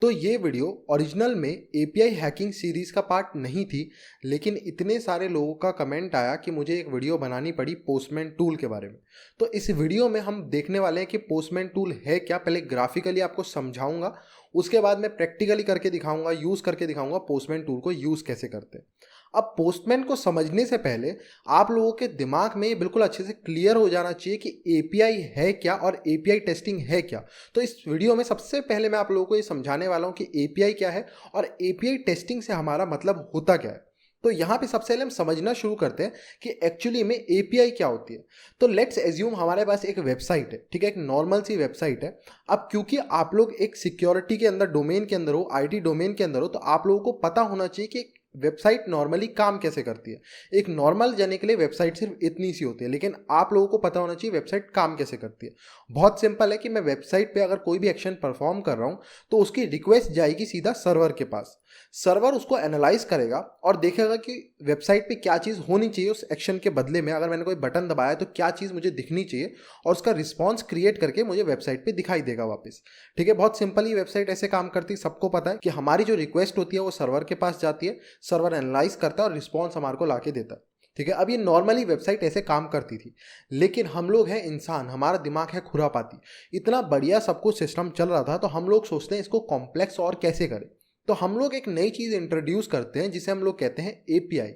तो ये video original में एपीआई हैकिंग सीरीज़ का पार्ट नहीं थी, लेकिन इतने सारे लोगों का कमेंट आया कि मुझे एक वीडियो बनानी पड़ी पोस्टमैन टूल के बारे में। तो इस वीडियो में हम देखने वाले हैं कि पोस्टमैन टूल है क्या। पहले ग्राफिकली आपको समझाऊंगा, उसके बाद मैं प्रैक्टिकली करके दिखाऊंगा, यूज़ करके दिखाऊंगा पोस्टमैन टूल को यूज़ कैसे करते हैं। अब पोस्टमैन को समझने से पहले आप लोगों के दिमाग में ये बिल्कुल अच्छे से क्लियर हो जाना चाहिए कि एपीआई है क्या और एपीआई टेस्टिंग है क्या। तो इस वीडियो में सबसे पहले मैं आप लोगों को ये समझाने वाला हूँ कि एपीआई क्या है और एपीआई टेस्टिंग से हमारा मतलब होता क्या है। तो यहाँ पे सबसे पहले हम समझना शुरू करते हैं कि एक्चुअली में एपीआई क्या होती है। तो लेट्स एज्यूम हमारे पास एक वेबसाइट है, ठीक है, एक नॉर्मल सी वेबसाइट है। अब क्योंकि आप लोग एक सिक्योरिटी के अंदर, डोमेन के अंदर हो, आईटी डोमेन के अंदर हो, तो आप लोगों को पता होना चाहिए कि वेबसाइट नॉर्मली काम कैसे करती है। एक नॉर्मल जाने के लिए वेबसाइट सिर्फ इतनी सी होती है, लेकिन आप लोगों को पता होना चाहिए वेबसाइट काम कैसे करती है। बहुत सिंपल है कि मैं वेबसाइट पे अगर कोई भी एक्शन परफॉर्म कर रहा हूँ तो उसकी रिक्वेस्ट जाएगी सीधा सर्वर के पास। सर्वर उसको एनालाइज करेगा और देखेगा कि वेबसाइट पे क्या चीज़ होनी चाहिए उस एक्शन के बदले में। अगर मैंने कोई बटन दबाया तो क्या चीज़ मुझे दिखनी चाहिए, और उसका रिस्पॉन्स क्रिएट करके मुझे वेबसाइट पे दिखाई देगा वापस। ठीक है, बहुत सिंपल ही वेबसाइट ऐसे काम करती है। सबको पता है कि हमारी जो रिक्वेस्ट होती है वो सर्वर के पास जाती है, सर्वर एनालाइज करता है और रिस्पॉन्स हमारे को लाके देता है। ठीक है, अब ये नॉर्मली वेबसाइट ऐसे काम करती थी, लेकिन हम लोग हैं इंसान, हमारा दिमाग है खुरापाती। इतना बढ़िया सब कुछ सिस्टम चल रहा था तो हम लोग सोचते हैं इसको कॉम्प्लेक्स और कैसे करें। तो हम लोग एक नई चीज़ इंट्रोड्यूस करते हैं जिसे हम लोग कहते हैं एपीआई।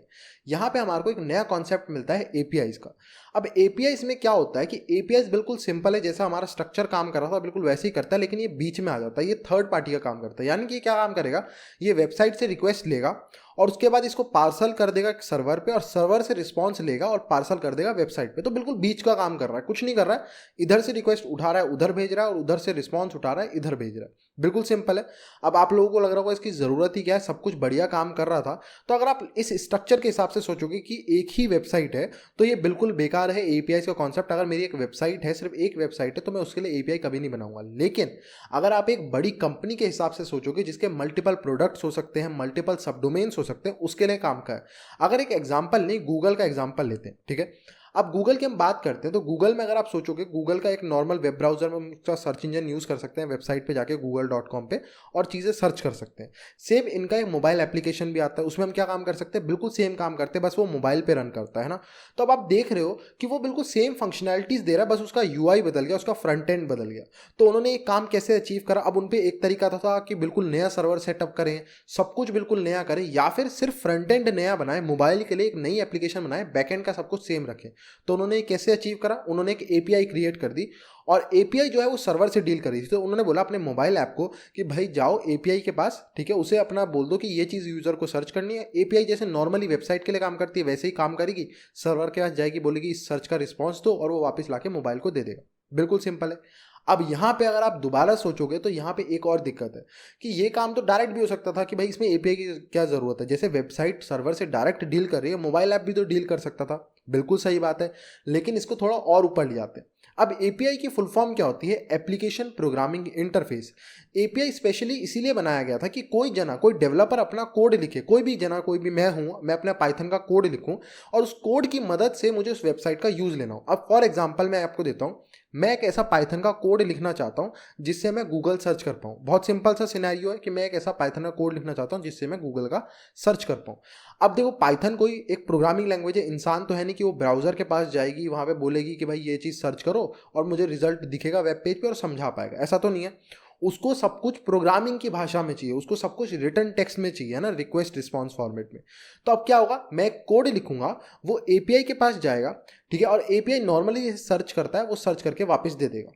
यहाँ पे हमारे को एक नया कॉन्सेप्ट मिलता है एपीआईज का। अब एपीआईज में क्या होता है कि एपीआईज बिल्कुल सिंपल है, जैसा हमारा स्ट्रक्चर काम कर रहा था बिल्कुल वैसे ही करता है, लेकिन ये बीच में आ जाता है, ये थर्ड पार्टी का काम करता है। यानी कि क्या काम करेगा, ये वेबसाइट से रिक्वेस्ट लेगा और उसके बाद इसको पार्सल कर देगा सर्वर पे, और सर्वर से रिस्पॉन्स लेगा और पार्सल कर देगा वेबसाइट पे। तो बिल्कुल बीच का काम कर रहा है, कुछ नहीं कर रहा है। इधर से रिक्वेस्ट उठा रहा है उधर भेज रहा है, और उधर से रिस्पॉन्स उठा रहा है इधर भेज रहा है। बिल्कुल सिंपल है। अब आप लोगों को लग रहा होगा इसकी ज़रूरत ही क्या है, सब कुछ बढ़िया काम कर रहा था। तो अगर आप इस स्ट्रक्चर के हिसाब से सोचोगे कि एक ही वेबसाइट है तो ये बिल्कुल बेकार है एपीआई का कॉन्सेप्ट। अगर मेरी एक वेबसाइट है, सिर्फ एक वेबसाइट है, तो मैं उसके लिए एपीआई कभी नहीं बनाऊंगा। लेकिन अगर आप एक बड़ी कंपनी के हिसाब से सोचोगे जिसके मल्टीपल प्रोडक्ट्स हो सकते हैं, मल्टीपल सब डोमेन्स हो सकते हैं, उसके लिए काम का है। अगर एक एग्जांपल नहीं, गूगल का एग्जांपल लेते हैं, ठीक है। अब गूगल की हम बात करते हैं तो गूगल में अगर आप सोचोगे, गूगल का एक नॉर्मल वेब ब्राउजर में हम उसका सर्च इंजन यूज़ कर सकते हैं, वेबसाइट पे जाके google.com पे और चीज़ें सर्च कर सकते हैं। सेम इनका एक मोबाइल एप्लीकेशन भी आता है, उसमें हम क्या काम कर सकते हैं, बिल्कुल सेम काम करते हैं, बस वो मोबाइल पे रन करता है ना। तो अब आप देख रहे हो कि वो बिल्कुल सेम फंक्शनैलिटीज दे रहा है, बस उसका यूआई बदल गया, उसका फ्रंट एंड बदल गया। तो उन्होंने एक काम कैसे अचीव करा, अब उन पे एक तरीका था कि बिल्कुल नया सर्वर सेटअप करें, सब कुछ बिल्कुल नया करें, या फिर सिर्फ फ्रंट एंड नया बनाए, मोबाइल के लिए एक नई एप्लीकेशन बनाए, बैक एंड का सब कुछ सेम रखें। तो उन्होंने कैसे अचीव करा, उन्होंने एक एपीआई क्रिएट कर दी, और एपीआई जो है वो सर्वर से डील कर रही थी। तो उन्होंने बोला अपने मोबाइल ऐप को कि भाई जाओ एपीआई के पास, ठीक है, उसे अपना बोल दो कि ये चीज़ यूज़र को सर्च करनी है। एपीआई जैसे नॉर्मली वेबसाइट के लिए काम करती है वैसे ही काम करेगी, सर्वर के पास जाएगी, बोलेगी इस सर्च का रिस्पॉन्स दो, और वो वापस लाके मोबाइल को दे देगा। बिल्कुल सिंपल है। अब यहाँ पे अगर आप दोबारा सोचोगे तो यहाँ पे एक और दिक्कत है कि ये काम तो डायरेक्ट भी हो सकता था कि भाई इसमें एपीआई की क्या ज़रूरत है, जैसे वेबसाइट सर्वर से डायरेक्ट डील कर रही है, मोबाइल ऐप भी तो डील कर सकता था। बिल्कुल सही बात है, लेकिन इसको थोड़ा और ऊपर ले जाते हैं। अब एपीआई की फुल फॉर्म क्या होती है, application programming interface. API specially इसीलिए बनाया गया था कि कोई डेवलपर अपना कोड लिखे, कोई भी जना, कोई भी मैं हूँ, मैं अपना पाइथन का कोड लिखूँ और उस कोड की मदद से मुझे उस वेबसाइट का यूज़ लेना हो। अब फॉर एग्जाम्पल मैं आपको देता हूँ, मैं एक ऐसा पाइथन का कोड लिखना चाहता हूँ जिससे मैं गूगल सर्च कर पाऊँ। बहुत सिंपल सा सिनेरियो है कि मैं एक ऐसा पाइथन का कोड लिखना चाहता हूँ जिससे मैं गूगल का सर्च कर पाऊँ। अब देखो, पाइथन कोई एक प्रोग्रामिंग लैंग्वेज है, इंसान तो है नहीं कि वो ब्राउजर के पास जाएगी, वहाँ पे बोलेगी कि भाई ये चीज़ सर्च करो और मुझे रिजल्ट दिखेगा वेब पेज पे और समझा पाएगा, ऐसा तो नहीं है। उसको सब कुछ प्रोग्रामिंग की भाषा में चाहिए, उसको सब कुछ रिटर्न टेक्स्ट में चाहिए ना, रिक्वेस्ट रिस्पॉन्स फॉर्मेट में। तो अब क्या होगा, मैं एक कोड लिखूंगा, वो एपीआई के पास जाएगा, ठीक है, और एपीआई नॉर्मली सर्च करता है, वो सर्च करके वापस दे देगा।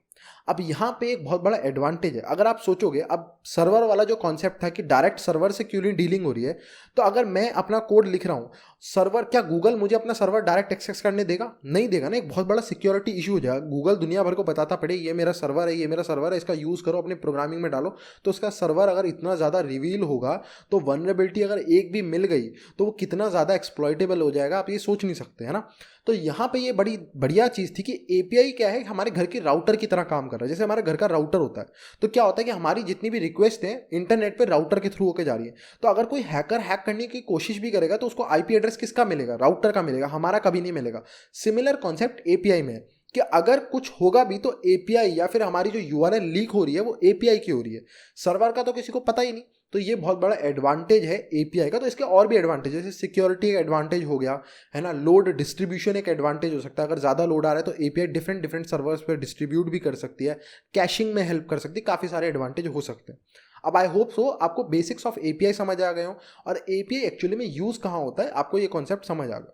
अब यहाँ पे एक बहुत बड़ा एडवांटेज है। अगर आप सोचोगे, अब सर्वर वाला जो कॉन्सेप्ट था कि डायरेक्ट सर्वर से क्यों नहीं डीलिंग हो रही है, तो अगर मैं अपना कोड लिख रहा हूँ, सर्वर, क्या गूगल मुझे अपना सर्वर डायरेक्ट एक्सेस करने देगा? नहीं देगा ना। एक बहुत बड़ा सिक्योरिटी इशू हो जाएगा। गूगल दुनिया भर को बताता पड़े ये मेरा सर्वर है, ये मेरा सर्वर है, इसका यूज़ करो, अपने प्रोग्रामिंग में डालो। तो उसका सर्वर अगर इतना ज़्यादा रिवील होगा तो वनरेबिलिटी अगर एक भी मिल गई तो वो कितना ज़्यादा एक्सप्लॉइटेबल हो जाएगा, आप ये सोच नहीं सकते, है ना। तो यहाँ पे ये बड़ी बढ़िया चीज़ थी कि एपीआई क्या है, हमारे घर के राउटर की तरह काम कर रहा है। जैसे हमारे घर का राउटर होता है, तो क्या होता है कि हमारी जितनी भी रिक्वेस्ट है इंटरनेट पे राउटर के थ्रू होकर जा रही है। तो अगर कोई हैकर हैक करने की कोशिश भी करेगा तो उसको आईपी एड्रेस किसका मिलेगा, राउटर का मिलेगा, हमारा कभी नहीं मिलेगा। सिमिलर कॉन्सेप्ट एपीआई में है कि अगर कुछ होगा भी तो एपीआई या फिर हमारी जो यूआरएल लीक हो रही है वो एपीआई की हो रही है, सर्वर का तो किसी को पता ही नहीं। तो ये बहुत बड़ा एडवांटेज है एपीआई का। तो इसके और भी एडवांटेज, जैसे सिक्योरिटी एक एडवांटेज हो गया है ना, लोड डिस्ट्रीब्यूशन एक एडवांटेज हो सकता है, अगर ज़्यादा लोड आ रहा है तो एपीआई डिफरेंट डिफरेंट सर्वर्स पर डिस्ट्रीब्यूट भी कर सकती है, कैशिंग में हेल्प कर सकती है, काफ़ी सारे एडवांटेज हो सकते हैं। अब आई होप सो आपको बेसिक्स ऑफ एपीआई समझ आ गए हो और एपीआई एक्चुअली में यूज़ कहाँ होता है, आपको ये कॉन्सेप्ट समझ आ गया।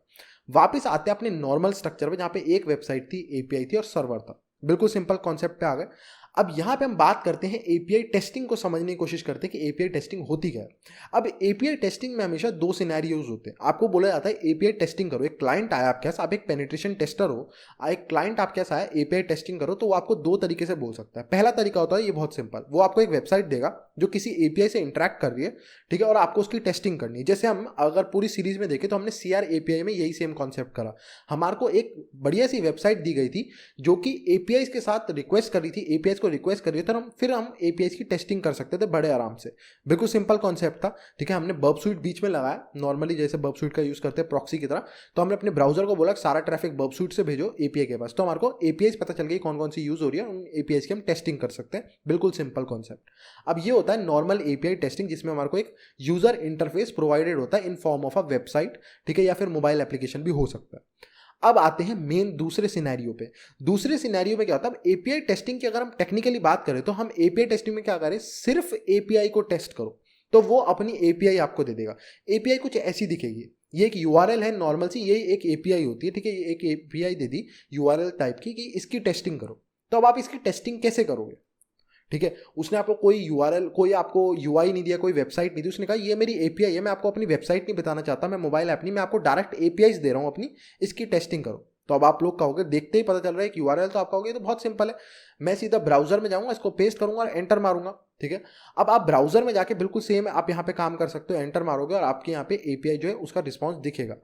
वापस आते हैं अपने नॉर्मल स्ट्रक्चर पे, जहाँ पे एक वेबसाइट थी, एपीआई थी और सर्वर था। बिल्कुल सिंपल कॉन्सेप्ट पे आ गए। अब यहाँ पे हम बात करते हैं एपीआई टेस्टिंग को समझने की कोशिश करते हैं कि एपीआई टेस्टिंग होती क्या है। अब एपीआई टेस्टिंग में हमेशा दो सिनेरियोज होते हैं। आपको बोला जाता है एपीआई टेस्टिंग करो, एक क्लाइंट आया आपके पास, आप एक पेनिट्रेशन टेस्टर हो, एक क्लाइंट आपके पास आया एपीआई टेस्टिंग करो, तो वो आपको दो तरीके से बोल सकता है। पहला तरीका होता है ये बहुत सिंपल, वो आपको एक वेबसाइट देगा जो किसी एपीआई से इंटरेक्ट कर रही है, ठीक है, और आपको उसकी टेस्टिंग करनी है। जैसे हम अगर पूरी सीरीज में देखें तो हमने सीआर एपीआई में यही सेम कॉन्सेप्ट करा। हमारे को एक बढ़िया सी वेबसाइट दी गई थी जो कि एपीआई के साथ रिक्वेस्ट कर रही थी, एपीआई को रिक्वेस्ट कर रही थी, फिर हम एपीआई की टेस्टिंग कर सकते थे बड़े आराम से। बिल्कुल सिंपल कॉन्सेप्ट था, ठीक है। हमने बर्ब स्वीट बीच में लगाया, नॉर्मली जैसे बर्ब स्वीट का यूज करते हैं प्रॉक्सी की तरह। तो हमने अपने ब्राउजर को बोला सारा ट्रैफिक बर्ब स्वीट से भेजो एपीआई के पास, तो हमारे को एपीआई पता चल गई कौन कौन सी यूज हो रही है, उन एपीआई की हम टेस्टिंग कर सकते हैं। बिल्कुल सिंपल कॉन्सेप्ट। अब ये होता है नॉर्मल एपीआई टेस्टिंग, जिसमें हमारे को एक यूजर इंटरफेस प्रोवाइडेड होता है in form of a website, ठीक है, या फिर मोबाइल एप्लीकेशन भी हो सकता है। अब आते हैं मेन दूसरे सिनेरियो पे। दूसरे सिनेरियो में क्या होता है, अब एपीआई टेस्टिंग की अगर हम टेक्निकली बात करें तो हम एपीआई टेस्टिंग में क्या करें, सिर्फ एपीआई को टेस्ट करो तो वो अपनी एपीआई आपको दे देगा। एपीआई कुछ ऐसी दिखेगी, ये एक यूआरएल है नॉर्मल सी, ये एक एपीआई होती है, ठीक है, ये एक एपीआई दे दी यूआरएल टाइप की कि इसकी टेस्टिंग करो। तो अब आप इसकी टेस्टिंग कैसे करोगे, ठीक है। उसने आपको कोई यूआरएल, कोई आपको यूआई नहीं दिया, कोई वेबसाइट नहीं दी, उसने कहा ये मेरी एपीआई है, मैं आपको अपनी वेबसाइट नहीं बताना चाहता, मैं मोबाइल ऐप नहीं, मैं आपको डायरेक्ट एपीआई दे रहा हूँ अपनी, इसकी टेस्टिंग करो। तो अब आप लोग कहोगे, देखते ही पता चल रहा है एक यूआरएल, तो आप कहोगे तो बहुत सिंपल है, मैं सीधा ब्राउजर में जाऊंगा, इसको पेस्ट करूंगा और एंटर मारूंगा, ठीक है। अब आप ब्राउजर में जाके बिल्कुल सेम आप यहाँ पे काम कर सकते हो, एंटर मारोगे और आपके यहाँ पे एपीआई जो है उसका रिस्पॉन्स दिखेगा।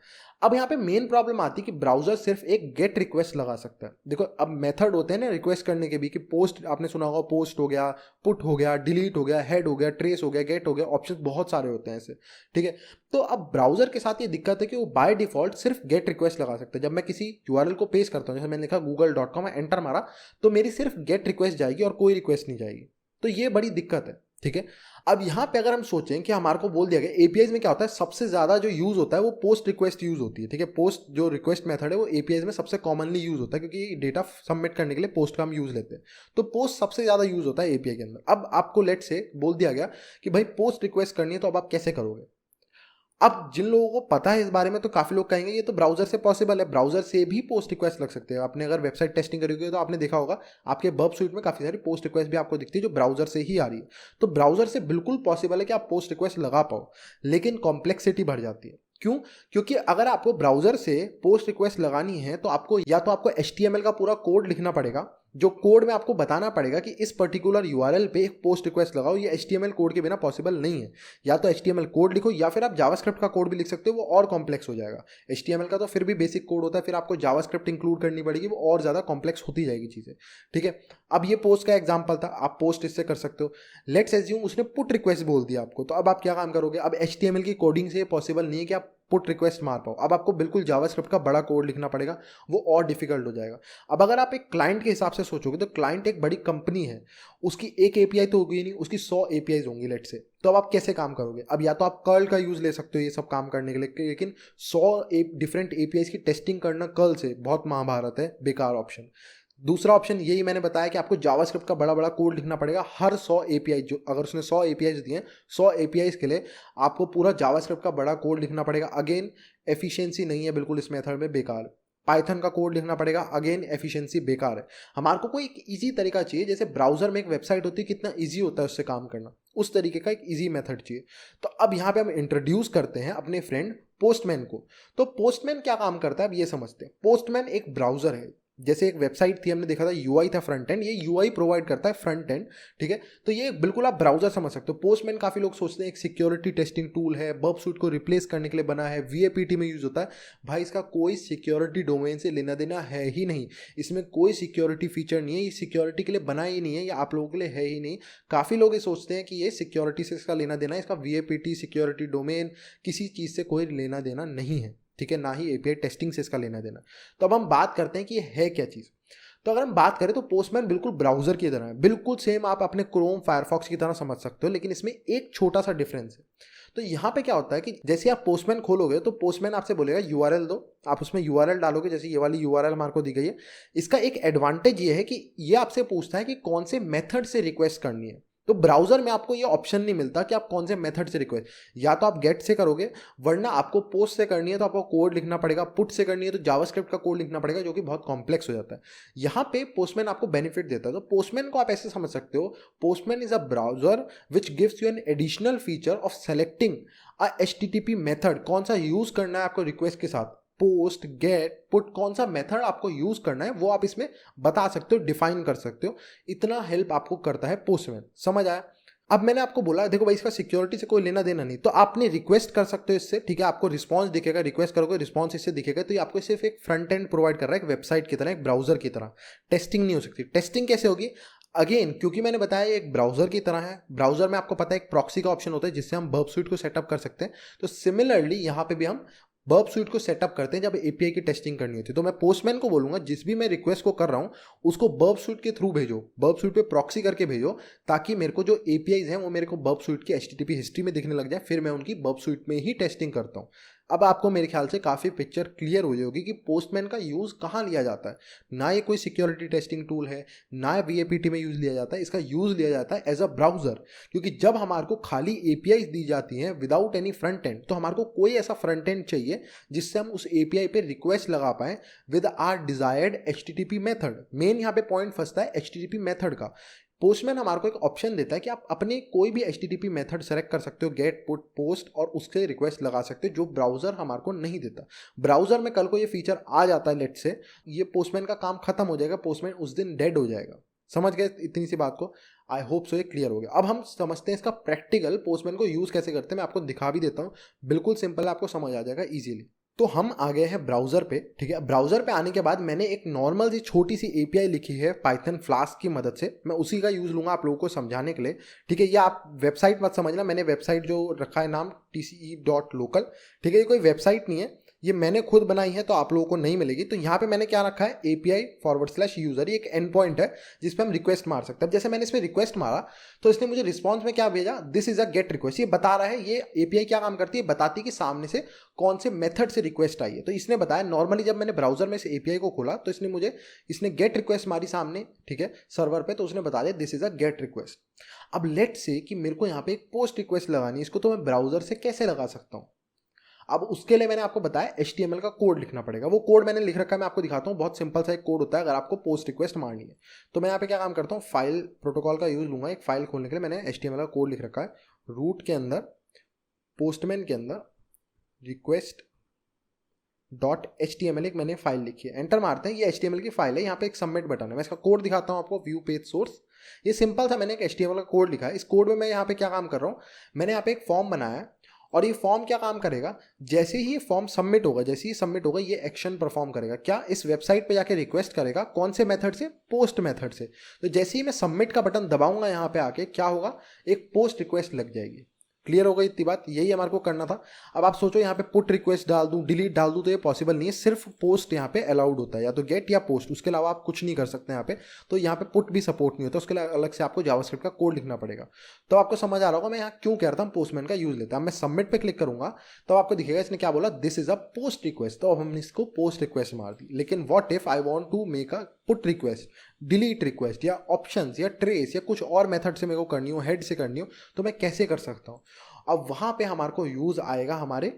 अब यहाँ पे मेन प्रॉब्लम आती है कि ब्राउजर सिर्फ एक गेट रिक्वेस्ट लगा सकता है। देखो अब मेथड होते हैं ना रिक्वेस्ट करने के भी, कि पोस्ट आपने सुना होगा, पोस्ट हो गया, पुट हो गया, डिलीट हो गया, हेड हो गया, ट्रेस हो गया, गेट हो गया, ऑप्शन बहुत सारे होते हैं ऐसे, ठीक है। तो अब ब्राउजर के साथ ये दिक्कत है कि वो बाय डिफॉल्ट सिर्फ गेट रिक्वेस्ट लगा सकता है। जब मैं किसी यूआरएल को पेस्ट करता हूँ, जैसे मैंने लिखा google.com, एंटर मारा, तो मेरी सिर्फ गेट रिक्वेस्ट जाएगी और कोई रिक्वेस्ट नहीं जाएगी। तो ये बड़ी दिक्कत है, ठीक है। अब यहाँ पे अगर हम सोचें कि हमारे को बोल दिया गया एपीआईज में क्या होता है, सबसे ज्यादा जो यूज होता है वो पोस्ट रिक्वेस्ट यूज होती है, ठीक है। पोस्ट जो रिक्वेस्ट मेथड है वो एपीआईज में सबसे कॉमनली यूज होता है, क्योंकि डेटा सबमिट करने के लिए पोस्ट का हम यूज लेते हैं। तो पोस्ट सबसे ज्यादा यूज होता है एपीआई के अंदर। अब आपको लेट से बोल दिया गया कि भाई पोस्ट रिक्वेस्ट करनी है, तो अब आप कैसे करोगे। अब जिन लोगों को पता है इस बारे में तो काफी लोग कहेंगे ये तो ब्राउजर से पॉसिबल है, ब्राउजर से भी पोस्ट रिक्वेस्ट लग सकते हैं। आपने अगर वेबसाइट टेस्टिंग करी होगी तो आपने देखा होगा आपके बर्ब स्वीट में काफी सारी पोस्ट रिक्वेस्ट भी आपको दिखती है जो ब्राउजर से ही आ रही है। तो ब्राउजर से बिल्कुल पॉसिबल है कि आप पोस्ट रिक्वेस्ट लगा पाओ, लेकिन कॉम्प्लेक्सिटी बढ़ जाती है। क्यों? क्योंकि अगर आपको ब्राउजर से पोस्ट रिक्वेस्ट लगानी है तो आपको या तो आपको HTML का पूरा कोड लिखना पड़ेगा, जो कोड में आपको बताना पड़ेगा कि इस पर्टिकुलर यूआरएल पे एक पोस्ट रिक्वेस्ट लगाओ। ये HTML कोड के बिना पॉसिबल नहीं है। या तो HTML कोड लिखो या फिर आप जावास्क्रिप्ट का कोड भी लिख सकते हो, वो और कॉम्प्लेक्स हो जाएगा। HTML का तो फिर भी बेसिक कोड होता है, फिर आपको जावास्क्रिप्ट इंक्लूड करनी पड़ेगी, वो और ज़्यादा कॉम्प्लेक्स होती जाएगी चीज़ें, ठीक है। अब ये पोस्ट का एग्जाम्पल था, आप पोस्ट इससे कर सकते हो। लेट्स एज्यूम उसने पुट रिक्वेस्ट बोल दिया आपको, तो अब आप क्या काम करोगे। अब HTML की कोडिंग से पॉसिबल नहीं है कि आप पुट रिक्वेस्ट मार पाओ। अब आपको बिल्कुल जावास्क्रिप्ट का बड़ा कोड लिखना पड़ेगा, वो और डिफिकल्ट हो जाएगा। अब अगर आप एक क्लाइंट के हिसाब से सोचोगे तो क्लाइंट एक बड़ी कंपनी है, उसकी एक एपीआई तो होगी नहीं, उसकी 100 एपीआई होंगी लेट से। तो अब आप कैसे काम करोगे। अब या तो आप कर्ल का यूज ले सकते हो ये सब काम करने के लिए, लेकिन 100 डिफरेंट एपीआई की टेस्टिंग करना कर्ल से बहुत महाभारत है, बेकार ऑप्शन। दूसरा ऑप्शन यही मैंने बताया कि आपको जावास्क्रिप्ट का बड़ा बड़ा कोड लिखना पड़ेगा हर 100 एपीआई, जो अगर उसने 100 एपीआई दिए हैं, 100 एपीआई के लिए आपको पूरा जावास्क्रिप्ट का बड़ा कोड लिखना पड़ेगा। अगेन एफिशिएंसी नहीं है बिल्कुल इस मेथड में, बेकार। पाइथन का कोड लिखना पड़ेगा, अगेन एफिशिएंसी बेकार है। हमारे को कोई एक ईजी तरीका चाहिए, जैसे ब्राउजर में एक वेबसाइट होती है कितना ईजी होता है उससे काम करना, उस तरीके का एक ईजी मेथड चाहिए। तो अब यहाँ पे हम इंट्रोड्यूस करते हैं अपने फ्रेंड पोस्टमैन को। तो पोस्टमैन क्या काम करता है अब ये समझते हैं। पोस्टमैन एक ब्राउजर है, जैसे एक वेबसाइट थी हमने देखा था यूआई था फ्रंट एंड, ये यूआई प्रोवाइड करता है फ्रंट एंड, ठीक है। तो ये बिल्कुल आप ब्राउजर समझ सकते हो। पोस्टमैन काफी लोग सोचते हैं एक सिक्योरिटी टेस्टिंग टूल है, बर्ब सूट को रिप्लेस करने के लिए बना है, वीएपीटी में यूज होता है। भाई इसका कोई सिक्योरिटी डोमेन से लेना देना है ही नहीं, इसमें कोई सिक्योरिटी फीचर नहीं है, ये सिक्योरिटी के लिए बना ही नहीं है, ये आप लोगों के लिए है ही नहीं। काफी लोग ये सोचते हैं कि ये सिक्योरिटी से इसका लेना देना है, इसका वीएपीटी सिक्योरिटी डोमेन किसी चीज से कोई लेना देना नहीं है, ठीक है, ना ही एपीआई टेस्टिंग से इसका लेना देना। तो अब हम बात करते हैं कि ये है क्या चीज। तो अगर हम बात करें तो पोस्टमैन बिल्कुल ब्राउजर की तरह है, बिल्कुल सेम आप अपने क्रोम फायरफॉक्स की तरह समझ सकते हो, लेकिन इसमें एक छोटा सा डिफरेंस है। तो यहाँ पे क्या होता है कि जैसे आप पोस्टमैन खोलोगे तो पोस्टमैन आपसे बोलेगा यूआरएल दो, आप उसमें यूआरएल डालोगे, जैसे ये वाली यूआरएल हमारे को दी गई है। इसका एक एडवांटेज ये है कि ये आपसे पूछता है कि कौन से मेथड से रिक्वेस्ट करनी है। तो ब्राउजर में आपको ये ऑप्शन नहीं मिलता कि आप कौन से मेथड से रिक्वेस्ट, या तो आप गेट से करोगे, वरना आपको पोस्ट से करनी है तो आपको कोड लिखना पड़ेगा, पुट से करनी है तो जावास्क्रिप्ट का कोड लिखना पड़ेगा, जो कि बहुत कॉम्प्लेक्स हो जाता है। यहाँ पे पोस्टमैन आपको बेनिफिट देता है। तो पोस्टमैन को आप ऐसे समझ सकते हो, postman is a browser which gives you an additional feature of selecting HTTP method, कौन सा यूज करना है आपको रिक्वेस्ट के साथ, पोस्ट, गेट, पुट, कौन सा मेथड आपको यूज करना है वो आप इसमें बता सकते हो, डिफाइन कर सकते हो। इतना हेल्प आपको करता है पोस्टमैन। समझ आया? अब मैंने आपको बोला देखो भाई इसका सिक्योरिटी से कोई लेना देना नहीं, तो आपने रिक्वेस्ट कर सकते हो इससे, ठीक है, आपको रिस्पांस दिखेगा, रिक्वेस्ट करोगे रिस्पांस इससे दिखेगा, तो ये आपको सिर्फ एक फ्रंट एंड प्रोवाइड कर रहा है, एक वेबसाइट की तरह, एक ब्राउजर की तरह। टेस्टिंग नहीं हो सकती। टेस्टिंग कैसे होगी? अगेन क्योंकि मैंने बताया ये एक ब्राउजर की तरह है, ब्राउजर में आपको पता है एक प्रॉक्सी का ऑप्शन होता है जिससे हम बर्ब स्यूट को सेटअप कर सकते हैं। तो सिमिलरली यहाँ पे भी हम बर्ब स्यूट को सेटअप करते हैं जब एपीआई की टेस्टिंग करनी होती है। तो मैं पोस्टमैन को बोलूंगा जिस भी मैं रिक्वेस्ट को कर रहा हूं उसको बर्ब स्यूट के थ्रू भेजो, बर्ब स्यूट पे प्रॉक्सी करके भेजो, ताकि मेरे को जो एपीआईज हैं वो मेरे को बर्ब स्यूट की एचटीटीपी हिस्ट्री में दिखने लग जाए, फिर मैं उनकी बर्ब स्यूट में ही टेस्टिंग करता हूं। अब आपको मेरे ख्याल से काफ़ी पिक्चर क्लियर हो जाएगी कि पोस्टमैन का यूज़ कहाँ लिया जाता है। ना ये कोई सिक्योरिटी टेस्टिंग टूल है, ना वीएपीटी में यूज़ लिया जाता है, इसका यूज़ लिया जाता है एज अ ब्राउज़र। क्योंकि जब हमारे को खाली एपीआई दी जाती हैं विदाउट एनी फ्रंट एंड, तो हमारे को कोई ऐसा फ्रंट एंड चाहिए जिससे हम उस एपीआई पे रिक्वेस्ट लगा पाएँ with our desired HTTP method. Main यहाँ पे पॉइंट फंसता है एचटीटीपी मेथड का। पोस्टमैन हमारे को एक ऑप्शन देता है कि आप अपने कोई भी HTTP मेथड सेलेक्ट कर सकते हो, गेट, पुट, पोस्ट, और उससे रिक्वेस्ट लगा सकते हो, जो ब्राउजर हमारे को नहीं देता। ब्राउजर में कल को ये फीचर आ जाता है लेट से, ये पोस्टमैन का काम खत्म हो जाएगा, पोस्टमैन उस दिन डेड हो जाएगा। समझ गए इतनी सी बात को? आई होप सो ये क्लियर हो गया। अब हम समझते हैं इसका प्रैक्टिकल पोस्टमैन को यूज़ कैसे करते हैं। मैं आपको दिखा भी देता हूँ, बिल्कुल सिंपल है, आपको समझ आ जाएगा ईजिली। तो हम आ गए हैं ब्राउज़र पे, ठीक है। ब्राउज़र पे आने के बाद मैंने एक नॉर्मल सी छोटी सी एपीआई लिखी है पाइथन फ्लास्क की मदद से, मैं उसी का यूज़ लूँगा आप लोगों को समझाने के लिए, ठीक है। ये आप वेबसाइट मत समझना, मैंने वेबसाइट जो रखा है नाम tce.local, ठीक है, ये कोई वेबसाइट नहीं है, ये मैंने खुद बनाई है, तो आप लोगों को नहीं मिलेगी। तो यहाँ पे मैंने क्या रखा है, API/यूज़र, ये एक एंड पॉइंट है जिस पे हम रिक्वेस्ट मार सकते हैं। जैसे मैंने इस पर रिक्वेस्ट मारा तो इसने मुझे रिस्पॉन्स में क्या भेजा, this is a get request. ये बता रहा है, ये एपीआई क्या काम करती है, बताती है कि सामने से कौन से मेथड से रिक्वेस्ट आई है। तो इसने बताया, नॉर्मली जब मैंने ब्राउजर में से एपीआई को खोला तो इसने गेट रिक्वेस्ट मारी सामने, ठीक है, सर्वर पे, तो उसने बता दिया this is a get request. अब लेट से कि मेरे को यहाँ पे एक पोस्ट रिक्वेस्ट लगानी है, इसको तो मैं ब्राउजर से कैसे लगा सकता हूँ। अब उसके लिए मैंने आपको बताया HTML का कोड लिखना पड़ेगा। वो कोड मैंने लिख रखा है, मैं आपको दिखाता हूँ। बहुत सिंपल सा एक कोड होता है अगर आपको पोस्ट रिक्वेस्ट मारनी है। तो मैं यहाँ पे क्या काम करता हूँ, फाइल प्रोटोकॉल का यूज लूंगा। एक फाइल खोलने के लिए मैंने HTML का कोड लिख रखा है, रूट के अंदर, पोस्टमैन के अंदर, रिक्वेस्ट .html एक मैंने फाइल लिखी है। एंटर मारते हैं, ये HTML की फाइल है। यहाँ पे एक सबमिट बटन है, मैं इसका कोड दिखाता हूँ आपको, व्यू पेज सोर्स। ये सिंपल था, मैंने एक HTML का कोड लिखा है। इस कोड में मैं यहाँ पे क्या काम कर रहा हूँ, मैंने यहाँ पे एक फॉर्म बनाया है, और ये फॉर्म क्या काम करेगा, जैसे ही ये फॉर्म सबमिट होगा, जैसे ही सबमिट होगा, ये एक्शन परफॉर्म करेगा। क्या, इस वेबसाइट पे जाके रिक्वेस्ट करेगा, कौन से मेथड से, पोस्ट मेथड से। तो जैसे ही मैं सबमिट का बटन दबाऊंगा यहाँ पे आके, क्या होगा, एक पोस्ट रिक्वेस्ट लग जाएगी। क्लियर हो गई इतनी बात, यही हमारे को करना था। अब आप सोचो यहाँ पे पुट रिक्वेस्ट डाल दूं, डिलीट डाल दूं, तो ये पॉसिबल नहीं है। सिर्फ पोस्ट यहाँ पे अलाउड होता है, या तो गेट या पोस्ट, उसके अलावा आप कुछ नहीं कर सकते यहाँ पे। तो यहाँ पे पुट भी सपोर्ट नहीं होता, उसके लिए अलग से आपको जावास्क्रिप्ट का कोड लिखना पड़ेगा। तो आपको समझ आ रहा होगा मैं यहाँ क्यों कह रहा था पोस्टमैन का यूज लेता है। मैं सबमिट पे क्लिक करूंगा तो आपको दिखेगा इसने क्या बोला, this is a post request. तो अब हमने इसको पोस्ट रिक्वेस्ट मार दी। लेकिन what if I want to make a put request, delete request, या ऑप्शंस, या ट्रेस, या कुछ और मेथड से मेरे को करनी हो, हेड से करनी हो, तो मैं कैसे कर सकता हूँ। अब वहां पे हमारे को यूज आएगा हमारे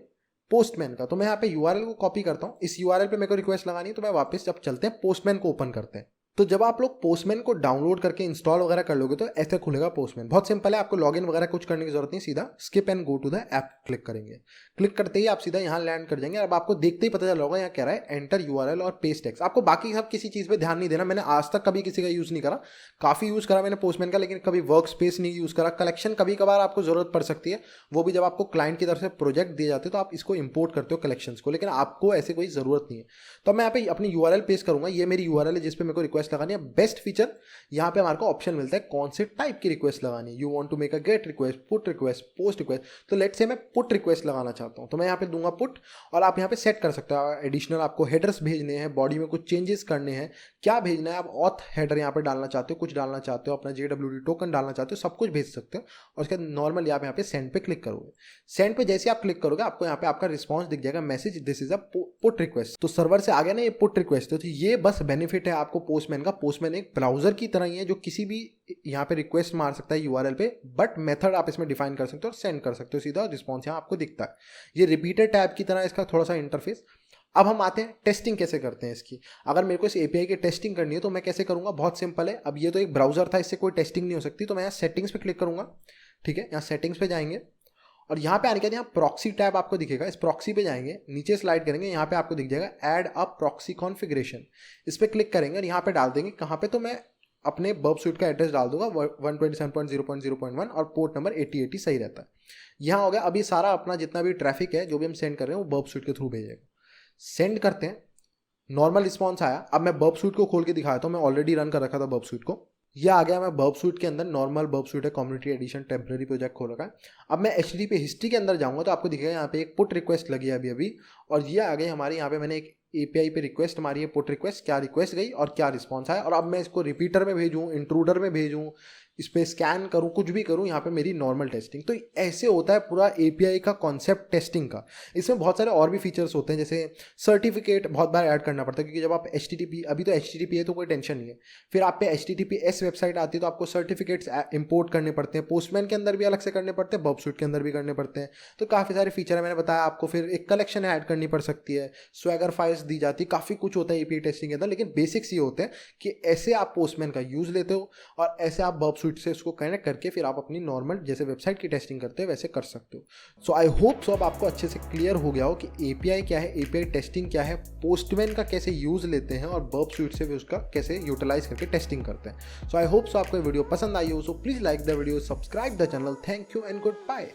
पोस्टमैन का। तो मैं यहाँ पे यूआरएल को कॉपी करता हूँ, इस यूआरएल पे मेरे को रिक्वेस्ट लगानी है। तो मैं वापस जब चलते हैं पोस्टमैन को ओपन करते हैं, तो जब आप लोग पोस्टमैन को डाउनलोड करके इंस्टॉल वगैरह कर लोगे तो ऐसे खुलेगा पोस्टमैन। बहुत सिंपल है, आपको लॉगिन वगैरह कुछ करने की जरूरत नहीं, सीधा skip and go to the app click करेंगे। क्लिक करते ही आप सीधा यहाँ लैंड कर जाएंगे। अब आपको देखते ही पता चल होगा, यहाँ कह रहा है एंटर यूआरएल और पेस्ट टेक्स्ट। आपको बाकी सब किसी चीज़ पे ध्यान नहीं देना। मैंने आज तक कभी किसी का यूज़ नहीं करा, काफ़ी यूज़ करा मैंने पोस्टमैन का, लेकिन कभी वर्क स्पेस नहीं यूज़ करा। कलेक्शन कभी कभार आपको जरूरत पड़ सकती है, वो भी जब आपको क्लाइंट की तरफ से प्रोजेक्ट दिए जाते हैं तो आप इसको इंपोर्ट करते हो कलेक्शंस को, लेकिन आपको ऐसे कोई ज़रूरत नहीं है। तो मैं यहाँ पे अपनी यूआरएल पेस्ट करूँगा। ये मेरी यूआरएल है जिस पे मेरे को रिक्वेस्ट रिक्वेस्ट लगानी है। बेस्ट फीचर यहाँ पे हमारे को ऑप्शन मिलता है कौन से टाइप की रिक्वेस्ट लगानी है। You want to make a get request, put request, post request. तो लेट्स से मैं पुट रिक्वेस्ट लगाना चाहता हूँ, तो मैं यहाँ पे दूंगा पुट, और आप यहाँ पे सेट कर सकते हो एडिशनल आपको हेडर्स भेजने हैं, बॉडी में कुछ चेंजेस करने हैं, क्या भेजना है। आप ऑथ हेडर यहाँ पे डालना चाहते हो, कुछ डालना चाहते हो, अपना JWT टोकन डालना चाहते हो, सब कुछ भेज सकते हो। और उसके बाद नॉर्मली आप यहाँ पे सेंड पे क्लिक करोगे। सेंड पे जैसे आप क्लिक करोगे आपको यहाँ पे आपका रिस्पॉन्स दिख जाएगा, message this is a put request. तो सर्वर से आ गया ना ये पुट रिक्वेस्ट। तो ये बस बेनिफिट है आपको पोस्टमैन का। पोस्टमैन एक ब्राउजर की तरह ही है जो किसी भी यहाँ पे रिक्वेस्ट मार सकता है URL पे, बट मेथड आप इसमें डिफाइन कर सकते हो और सेंड कर सकते हो सीधा, रिस्पॉन्स यहाँ आपको दिखता है। ये रिपीटर टैब की तरह इसका थोड़ा सा इंटरफेस। अब हम आते हैं टेस्टिंग कैसे करते हैं इसकी। अगर मेरे को इस API की टेस्टिंग करनी है तो मैं कैसे करूँगा, बहुत सिंपल है। अब ये तो एक ब्राउजर था, इससे कोई टेस्टिंग नहीं हो सकती, तो मैं यहाँ सेटिंग्स पे क्लिक करूँगा। ठीक है, यहाँ सेटिंग्स पे जाएंगे और यहाँ पे आने के बाद यहाँ प्रॉक्सी टैब आपको दिखेगा। इस प्रॉक्सी पे जाएंगे, नीचे स्लाइड करेंगे, यहाँ पे आपको दिख जाएगा ऐड अ प्रॉक्सी कॉन्फ़िगरेशन। इस पर क्लिक करेंगे और यहाँ पे डाल देंगे कहाँ पे, तो मैं अपने बर्ब स्यूट का एड्रेस डाल दूंगा 127.0.0.1 और पोर्ट नंबर 8080 सही रहता है। यहाँ हो गया। अभी सारा अपना जितना भी ट्रैफिक है जो भी हम सेंड कर रहे हैं वो बर्ब स्यूट के थ्रू भेजेगा। सेंड करते हैं, नॉर्मल रिस्पॉन्स आया। अब मैं बर्ब स्यूट को खोल के दिखाया था, मैं ऑलरेडी रन कर रखा था बर्ब स्यूट को। यह आ गया, मैं बर्ब स्यूट के अंदर नॉर्मल बर्ब स्यूट है, कम्युनिटी एडिशन टेम्पररी प्रोजेक्ट खोल रखा है। अब मैं HTTP हिस्ट्री के अंदर जाऊंगा तो आपको दिखेगा यहाँ पे एक पुट रिक्वेस्ट लगी है अभी और ये आ गई हमारे यहाँ पे। मैंने एक API पे रिक्वेस्ट मारी है पुट रिक्वेस्ट, क्या रिक्वेस्ट गई और क्या रिस्पॉन्स आया। और अब मैं इसको रिपीटर में भेजूँ, इंट्रूडर में भेजूँ, इस पर स्कैन करूँ, कुछ भी करूँ, यहाँ पे मेरी नॉर्मल टेस्टिंग। तो ऐसे होता है पूरा API का कॉन्सेप्ट टेस्टिंग का। इसमें बहुत सारे और भी फीचर्स होते हैं, जैसे सर्टिफिकेट बहुत बार ऐड करना पड़ता है, क्योंकि जब आप HTTP, अभी तो HTTP है तो कोई टेंशन नहीं है, फिर आप पे HTTPS वेबसाइट आती है तो आपको सर्टिफिकेट्स इंपोर्ट करने पड़ते हैं। पोस्टमैन के अंदर भी अलग से करने पड़ते हैं, बर्ब स्यूट के अंदर भी करने पड़ते हैं। तो काफ़ी सारे फीचर है, मैंने बताया आपको। फिर एक कलेक्शन ऐड करनी पड़ सकती है, स्वैगर फाइल्स दी जाती है, काफ़ी कुछ होता है API टेस्टिंग के अंदर। लेकिन बेसिक्स ये होते हैं कि ऐसे आप पोस्टमैन का यूज़ लेते हो और ऐसे आप बर्ब स्यूट से उसको कनेक्ट करके फिर आप अपनी नॉर्मल जैसे वेबसाइट की टेस्टिंग करते हो वैसे कर सकते हो। सो आई होप सो अब आपको अच्छे से क्लियर हो गया हो कि API क्या है, API टेस्टिंग क्या है, पोस्टमैन का कैसे यूज़ लेते हैं और बर्ब स्यूट से भी उसका कैसे यूटिलाइज करके टेस्टिंग करते हैं। सो आई होप सो आपको वीडियो पसंद आई हो। So please like the video, subscribe the channel. Thank you and good bye.